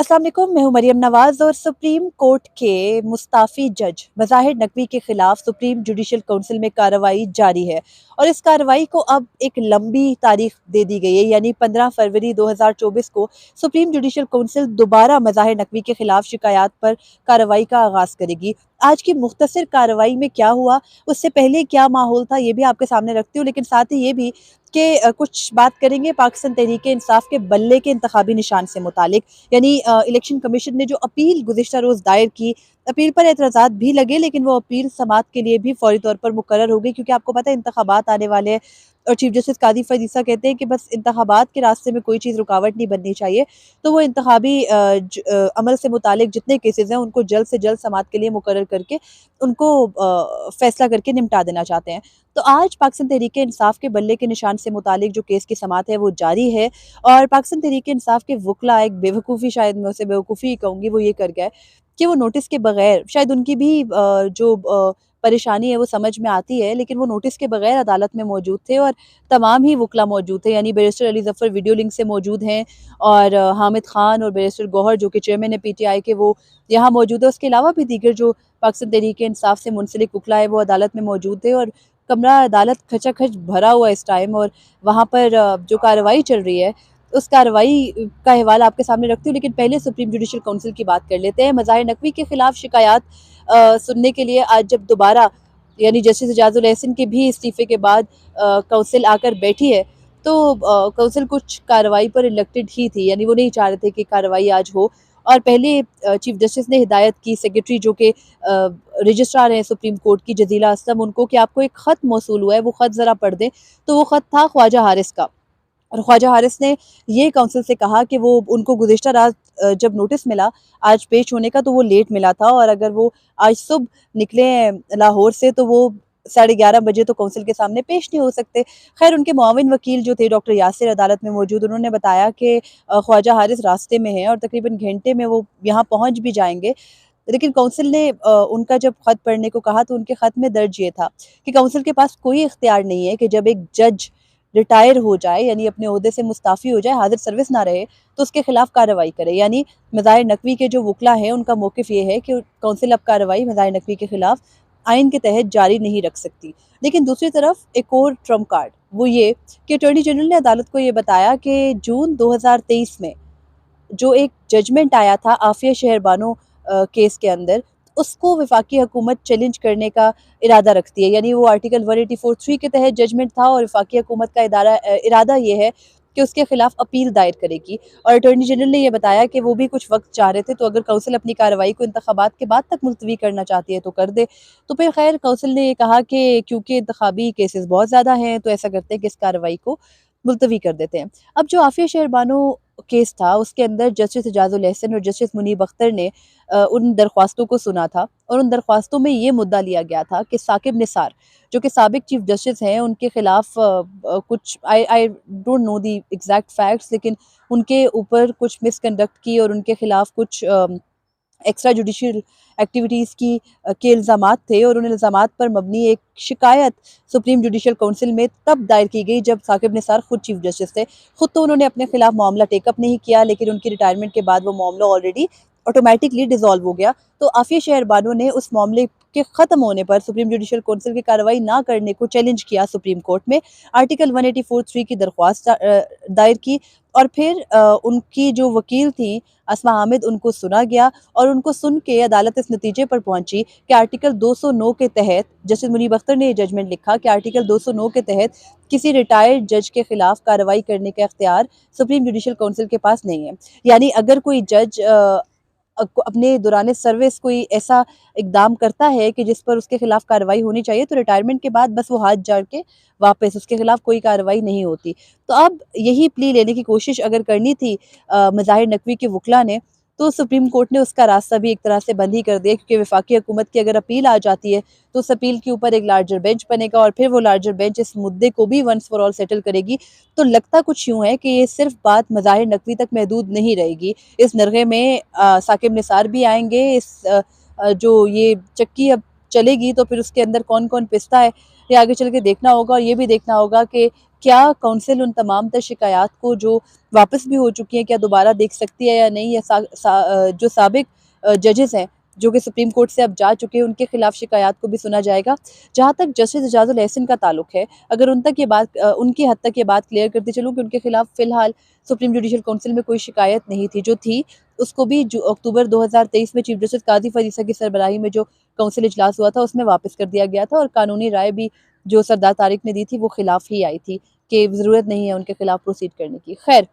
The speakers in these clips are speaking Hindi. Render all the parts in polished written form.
अस्सलाम वालेकुम, मैं हूं मरियम नवाज़ और सुप्रीम कोर्ट के मुस्ताफ़ी जज मज़ाहिर नकवी के खिलाफ सुप्रीम जुडिशल काउंसिल में कार्रवाई जारी है। और इस कार्रवाई को अब एक लंबी तारीख दे दी गई है, यानी 15 फरवरी 2024 को सुप्रीम जुडिशल काउंसिल दोबारा मज़ाहिर नकवी के खिलाफ शिकायत पर कार्रवाई का आगाज़ करेगी। आज की मुख्तसर कार्रवाई में क्या हुआ, उससे पहले क्या माहौल था, ये भी आपके सामने रखती हूँ, लेकिन साथ ही ये भी कि कुछ बात करेंगे पाकिस्तान तहरीक इंसाफ के बल्ले के इंतखाबी निशान से मुतालिक। यानी इलेक्शन कमीशन ने जो अपील गुज़िश्ता रोज़ दायर की, अपील पर एतराज़ात भी लगे, लेकिन वो अपील समाअत के लिए भी फौरी तौर पर मुकर्रर हो गई, क्योंकि आपको पता है इंतखाबात आने वाले हैं। और चीफ जस्टिस कादी फैज़ ईसा कहते हैं कि बस इंतखाबात के रास्ते में कोई चीज़ रुकावट नहीं बननी चाहिए। तो वो इंतखाबी अमल से मुतालिक जितने केसेस हैं उनको जल्द से जल्द समाअत के लिए मुकर्रर करके उनको फैसला करके निपटा देना चाहते हैं। तो आज पाकिस्तान तहरीक इंसाफ के बल्ले के निशान से मुतालिक जो केस की समाअत है वो जारी है। और पाकिस्तान तहरीक इंसाफ के वकला एक बेवकूफ़ी, शायद मैं उसे बेवकूफ़ी ही कहूँगी, वो ये कर गया है कि वो नोटिस के बगैर, शायद उनकी भी जो परेशानी है वो समझ में आती है, लेकिन वो नोटिस के बगैर अदालत में मौजूद थे और तमाम ही वकला मौजूद थे। यानी barrister Ali Zafar video link से मौजूद हैं, और हामिद खान और बैरिस्टर गौहर जो कि चेयरमैन है पीटीआई के, वो यहाँ मौजूद है। उसके अलावा भी दीगर जो पाकिस्तान तहरीक इंसाफ से मुंसलिक वकला है वो अदालत में मौजूद थे। और कमरा अदालत खचाखच भरा हुआ इस टाइम, और वहाँ पर जो कार्रवाई चल रही है उस कार्रवाई का अहवाल आपके सामने रखती हूँ। लेकिन पहले सुप्रीम जुडिशल काउंसिल की बात कर लेते हैं। मज़ाहिर नकवी के खिलाफ शिकायत सुनने के लिए आज जब दोबारा, यानी जस्टिस एजाजुल एहसन के भी इस्तीफे के बाद काउंसिल आकर बैठी है, तो काउंसिल कुछ कार्रवाई पर इलेक्टेड ही थी, यानी वो नहीं चाह रहे थे कि कार्रवाई आज हो। और पहले चीफ जस्टिस ने हिदायत की सेक्रेटरी जो कि रजिस्ट्रार हैं सुप्रीम कोर्ट की, जजीला असलम, उनको कि आपको एक ख़त मौसूल हुआ है, वो ख़त ज़रा पढ़ दें। तो वो ख़त था ख्वाजा हारिस का, और ख्वाजा हारिस ने ये काउंसिल से कहा कि वो उनको गुज़िश्ता रात जब नोटिस मिला आज पेश होने का, तो वो लेट मिला था, और अगर वो आज सुबह निकले हैं लाहौर से तो वो 11:30 बजे तो काउंसिल के सामने पेश नहीं हो सकते। खैर, उनके मुआविन वकील जो थे डॉक्टर यासिर अदालत में मौजूद, उन्होंने बताया कि ख्वाजा हारिस रास्ते में हैं और तकरीबन घंटे में वो यहाँ पहुँच भी जाएंगे। लेकिन काउंसिल ने उनका जब ख़त पढ़ने को कहा तो उनके ख़त में दर्ज ये था कि काउंसिल के पास कोई इख्तियार नहीं है कि जब एक जज रिटायर हो जाए, यानी अपने ओहदे से मुस्ताफ़ी हो जाए, हाज़िर सर्विस ना रहे, तो उसके खिलाफ कार्रवाई करे। यानी मज़ाहिर नकवी के जो वकला हैं उनका मौक़िफ़ ये है कि काउंसिल अब कार्रवाई मज़ाहिर नकवी के खिलाफ आइन के तहत जारी नहीं रख सकती। लेकिन दूसरी तरफ एक और ट्रम्प कार्ड, वो ये कि अटॉर्नी जनरल ने अदालत को ये बताया कि जून 2023 में जो एक जजमेंट आया था आफिया शहर बानो केस के अंदर, उसको वफाकी हुकूमत चैलेंज करने का इरादा रखती है। यानी वो आर्टिकल 184(3) के तहत जजमेंट था, और वफाकी हुकूमत का इरादा ये है कि उसके खिलाफ अपील दायर करेगी। और अटॉर्नी जनरल ने यह बताया कि वो भी कुछ वक्त चाह रहे थे, तो अगर काउंसिल अपनी कार्रवाई को इंतखाबात के बाद तक मुलतवी करना चाहती है तो कर दे। तो फिर खैर काउंसिल ने ये कहा कि क्योंकि इंतखाबी केसेस बहुत ज़्यादा हैं, तो ऐसा करते हैं कि इस कार्रवाई को मुलतवी कर देते हैं। अब जो आफिया शहर बानो केस था उसके अंदर जस्टिस एजाजुल एहसन और जस्टिस मुनीब अख्तर ने उन दरख्वास्तों को सुना था, और उन दरख्वास्तों में ये मुद्दा लिया गया था कि साकिब निसार जो कि साबिक चीफ जस्टिस हैं, उनके खिलाफ कुछ I I don't know the exact facts, लेकिन उनके ऊपर कुछ मिसकंडक्ट की और उनके खिलाफ कुछ एक्स्ट्रा जुडिशियल एक्टिविटीज़ के इल्ज़ामात थे, और उन इल्ज़ामात पर मबनी एक शिकायत सुप्रीम जुडिशियल काउंसिल में तब दायर की गई जब साकिब निसार खुद चीफ जस्टिस थे। खुद तो उन्होंने अपने खिलाफ मामला टेकअप नहीं किया, लेकिन उनकी रिटायरमेंट के बाद वो मामला ऑलरेडी ऑटोमेटिकली डिसॉल्व हो गया। तो आफिया शहर बानो ने उस मामले के ख़त्म होने पर सुप्रीम जुडिशियल काउंसिल की कार्रवाई ना करने को चैलेंज किया सुप्रीम कोर्ट में, आर्टिकल 184(3) की दरख्वास्त दायर की। और फिर उनकी जो वकील थी अस्मा हामिद, उनको सुना गया, और उनको सुन के अदालत इस नतीजे पर पहुंची कि आर्टिकल 209 के तहत, जस्टिस मुनीब अख्तर ने ये जजमेंट लिखा कि आर्टिकल 209 के तहत किसी रिटायर्ड जज के खिलाफ कार्रवाई करने का इख्तियार सुप्रीम जुडिशियल काउंसिल के पास नहीं है। यानी अगर कोई जज अपने दौरान सर्विस कोई ऐसा इकदाम करता है कि जिस पर उसके खिलाफ कार्रवाई होनी चाहिए, तो रिटायरमेंट के बाद बस वो हाथ जोड़ के वापस उसके खिलाफ कोई कार्रवाई नहीं होती। तो अब यही प्ली लेने की कोशिश अगर करनी थी मज़ाहिर नकवी के वकला ने, तो सुप्रीम कोर्ट ने उसका रास्ता भी एक तरह से बंद ही कर दिया, क्योंकि वफाकी हुकूमत की अगर अपील आ जाती है तो उस अपील के ऊपर एक लार्जर बेंच बनेगा, और फिर वो लार्जर बेंच इस मुद्दे को भी वंस फॉर ऑल सेटल करेगी। तो लगता कुछ यूँ है कि ये सिर्फ बात मज़ाहिर नकवी तक महदूद नहीं रहेगी। इस नरगे में साकिब निसार भी आएंगे। जो ये चक्की अब चलेगी तो फिर उसके अंदर कौन कौन पिसता है, ये आगे चल के देखना होगा, और ये भी देखना होगा कि क्या काउंसिल उन तमाम तर शिकायत को जो वापस भी हो चुकी हैं, क्या दोबारा देख सकती है या नहीं, या जो साबिक जजेस हैं जो कि सुप्रीम कोर्ट से अब जा चुके हैं, उनके खिलाफ शिकायत को भी सुना जाएगा। जहाँ तक जस्टिस एजाजुल एहसन का ताल्लुक है, अगर उनकी हद तक ये बात क्लियर करती चलूँ कि उनके खिलाफ फिलहाल सुप्रीम जुडिशल काउंसिल में कोई शिकायत नहीं थी, जो थी उसको भी जो अक्टूबर 2023 में चीफ जस्टिस काजी फरीसा की सरबराही में जो काउंसिल इजलास हुआ था उसमें वापस कर दिया गया था, और कानूनी राय भी जो सरदार तारिक ने दी थी वो खिलाफ ही आई थी कि ज़रूरत नहीं है उनके खिलाफ प्रोसीड करने की। खैर,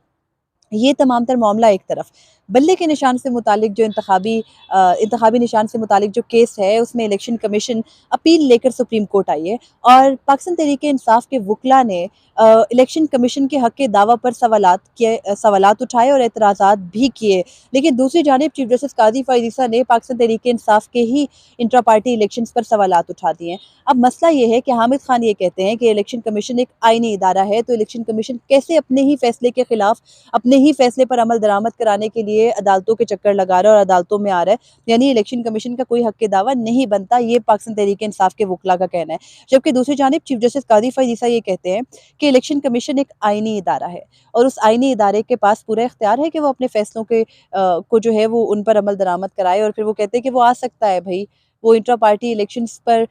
ये तमाम तर मामला एक तरफ। बल्ले के निशान से मुतालिक जो इंतखाबी निशान से मुतालिक जो केस है, उसमें इलेक्शन कमीशन अपील लेकर सुप्रीम कोर्ट आई है, और पाकिस्तान तहरीक-ए-इंसाफ के वुकला ने इलेक्शन कमीशन के हक़ दावा पर सवालात उठाए और एतराज़ात भी किए। लेकिन दूसरी जानिब चीफ जस्टिस काज़ी फ़ाइज़ ईसा ने पाकिस्तान तहरीक-ए-इंसाफ के ही इंट्रा पार्टी इलेक्शंस पर सवालात उठा दिए हैं। अब मसला ये है कि हामिद खान ये कहते हैं कि इलेक्शन कमीशन एक आईनी इदारा है, तो इलेक्शन कमीशन कैसे अपने ही फैसले के खिलाफ, अपने ही फैसले पर अमल दरामद कराने के लिए अदालतों के चक्कर लगा रहा है और अदालतों में आ रहा है, यानी इलेक्शन कमीशन का कोई हक दावा नहीं बनता, ये पाकिस्तान तहरीक इंसाफ के वकला का कहना है। जबकि दूसरी जानिब चीफ जस्टिस कादी फ़ैज़ ईसा ये कहते हैं कि इलेक्शन कमीशन एक आईनी इदारा है, और उस आईनी इदारे के पास पूरा इख्तियार है कि वो अपने फैसलों को जो है वो उन पर अमल दरामद कराए, और फिर वो कहते हैं कि वो आ सकता है भाई, वो इंट्रा पार्टी इलेक्शंस पर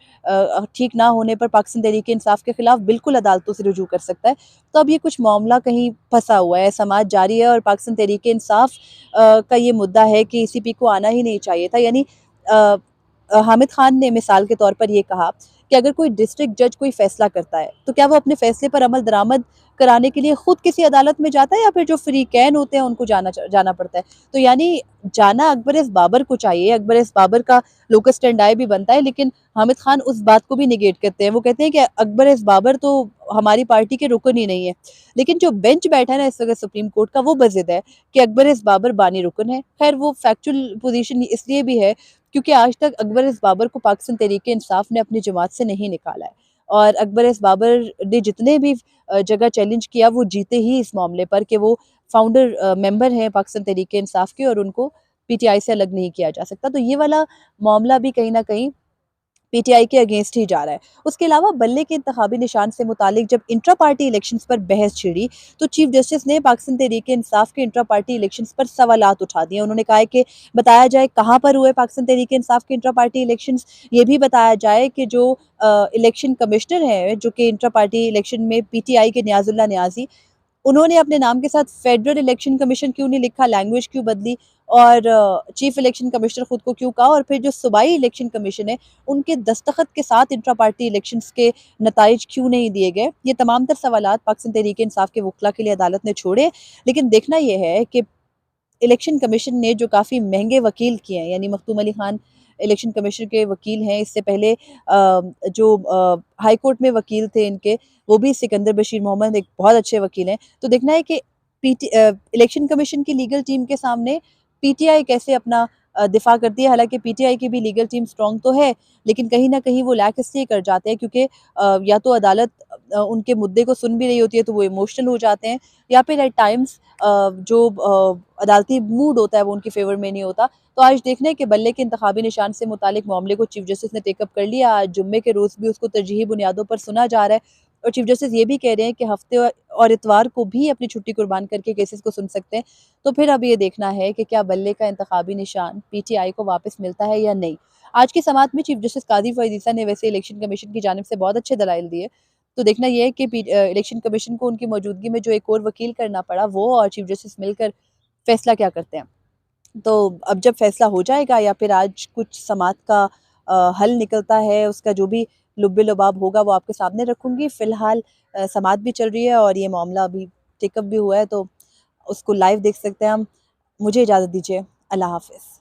ठीक ना होने पर पाकिस्तान तहरीक इंसाफ के खिलाफ बिल्कुल अदालतों से रुजू कर सकता है। तो अब ये कुछ मामला कहीं फंसा हुआ है, समाज जारी है, और पाकिस्तान तहरीक इंसाफ का ये मुद्दा है कि ईसीपी को आना ही नहीं चाहिए था। यानी अ, हामिद खान ने मिसाल के तौर पर ये कहा कि अगर कोई डिस्ट्रिक्ट जज कोई फैसला करता है, तो क्या वो अपने फैसले पर अमल दरामद कराने के लिए खुद किसी अदालत में जाता है, या फिर जो फ्री कैन होते हैं उनको जाना पड़ता है? तो यानी जाना अकबर एस बाबर को चाहिए, अकबर एस बाबर का लोकस स्टैंडाई भी बनता है, लेकिन हामिद खान उस बात को भी निगेट करते हैं। वो कहते हैं कि अकबर एस बाबर तो हमारी पार्टी के रुकन ही नहीं है। लेकिन जो बेंच बैठा है ना इस वक्त सुप्रीम कोर्ट का, वो बज़िद है कि अकबर एस बाबर बानी रुकन है। खैर, वो फैक्चुअल पोजीशन इसलिए भी है क्योंकि आज तक अकबर एस बाबर को पाकिस्तान तहरीक इंसाफ ने अपनी जमात से नहीं निकाला है, और अकबर एस बाबर ने जितने भी जगह चैलेंज किया वो जीते ही इस मामले पर कि वो फाउंडर मेंबर हैं पाकिस्तान तहरीक इंसाफ के, और उनको पीटीआई से अलग नहीं किया जा सकता। तो ये वाला मामला भी कहीं न कहीं पीटीआई के अगेंस्ट ही जा रहा है। उसके अलावा बल्ले के इंतखाबी निशान से मुतालिक जब इंट्रा पार्टी इलेक्शंस पर बहस छिड़ी, तो चीफ जस्टिस ने पाकिस्तान तहरीक इंसाफ के इंट्रा पार्टी इलेक्शंस पर सवालात उठा दिए। उन्होंने कहा है कि बताया जाए कहाँ पर हुए पाकिस्तान तहरीक इंसाफ के इंट्रा पार्टी इलेक्शंस, ये भी बताया जाए कि जो इलेक्शन कमिश्नर हैं, जो कि इंट्रा पार्टी इलेक्शन में पीटीआई के नियाज़ुल्लाह नियाज़ी, उन्होंने अपने नाम के साथ फेडरल इलेक्शन कमीशन क्यों नहीं लिखा, लैंग्वेज क्यों बदली, और चीफ इलेक्शन कमिश्नर खुद को क्यों कहा, और फिर जो सूबाई इलेक्शन कमीशन है उनके दस्तखत के साथ इंट्रा पार्टी इलेक्शंस के नताइज क्यों नहीं दिए गए। ये तमाम तर सवालात पाकिस्तान तहरीक इंसाफ के वकला के लिए अदालत ने छोड़े। लेकिन देखना यह है कि इलेक्शन कमीशन ने जो काफ़ी महंगे वकील किए हैं, यानी मखदूम अली खान इलेक्शन कमीशन के वकील हैं, इससे पहले जो हाई कोर्ट में वकील थे इनके, वो भी सिकंदर बशीर मोहम्मद एक बहुत अच्छे वकील हैं। तो देखना है कि इलेक्शन कमीशन की लीगल टीम के सामने पीटीआई कैसे अपना दिफा करती है। हालांकि पीटीआई की भी लीगल टीम स्ट्रांग तो है, लेकिन कहीं ना कहीं वो लैक इसलिए कर जाते हैं क्योंकि या तो अदालत उनके मुद्दे को सुन भी रही होती है तो वो इमोशनल हो जाते हैं, या फिर एट टाइम्स जो अदालती मूड होता है वो उनकी फेवर में नहीं होता। तो आज देखना है कि बल्ले के इंतखाबी निशान से मुतालिक मामले को चीफ जस्टिस ने टेकअप कर लिया। आज जुम्मे के रोज़ भी उसको तरजीही बुनियादों पर सुना जा रहा है, और चीफ जस्टिस ये भी कह रहे हैं कि हफ्ते और इतवार को भी अपनी छुट्टी कुर्बान करके केसेस को सुन सकते हैं। तो फिर अब ये देखना है कि क्या बल्ले का इंतखाबी निशान पीटीआई को वापस मिलता है या नहीं। आज की समाअत में चीफ जस्टिस काजी फ़ैज़ ईसा ने वैसे इलेक्शन कमीशन की जानिब से बहुत अच्छे दलाइल दिए। तो देखना ये है कि इलेक्शन कमीशन को उनकी मौजूदगी में जो एक और वकील करना पड़ा, वो और चीफ जस्टिस मिलकर फैसला क्या करते हैं। तो अब जब फैसला हो जाएगा, या फिर आज कुछ समात का हल निकलता है, उसका जो भी लुब्बे-लुबाब होगा वो आपके सामने रखूँगी। फ़िलहाल समात भी चल रही है और ये मामला अभी टेकअप भी हुआ है, तो उसको लाइव देख सकते हैं हम। मुझे इजाज़त दीजिए। अल्लाह हाफ़िज़।